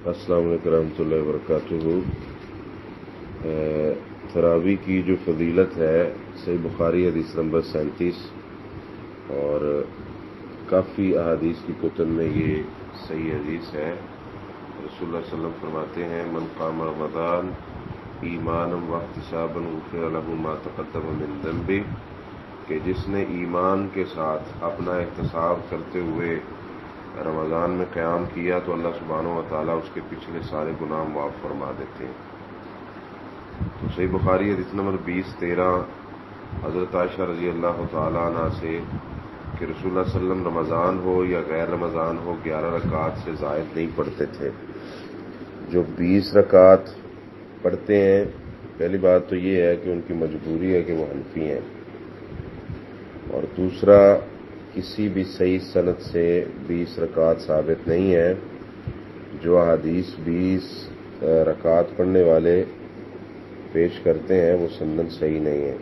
السلام علیکم ورحمۃ اللہ وبرکاتہ۔ تراویح کی جو فضیلت ہے صحیح بخاری حدیث نمبر 37 اور کافی احادیث کی کتب میں یہ صحیح حدیث ہے۔ رسول اللہ صلی اللہ علیہ وسلم فرماتے ہیں من قام رمضان ایمانا واحتسابا غفر له ما تقدم من ذنبه، کہ جس نے ایمان کے ساتھ اپنا احتساب کرتے ہوئے رمضان میں قیام کیا تو اللہ سبحانہ و تعالیٰ اس کے پچھلے سارے گناہ معاف فرما دیتے ہیں۔ تو صحیح بخاری حدیث نمبر 20-13 حضرت عائشہ رضی اللہ تعالیٰ عنہ سے کہ رسول اللہ صلی اللہ علیہ وسلم رمضان ہو یا غیر رمضان ہو 11 رکعات سے زائد نہیں پڑھتے تھے۔ جو 20 رکعات پڑھتے ہیں، پہلی بات تو یہ ہے کہ ان کی مجبوری ہے کہ وہ حنفی ہیں، اور دوسرا کسی بھی صحیح سند سے 20 رکعات ثابت نہیں ہے۔ جو احادیث 20 رکعات پڑھنے والے پیش کرتے ہیں وہ سند صحیح نہیں ہے۔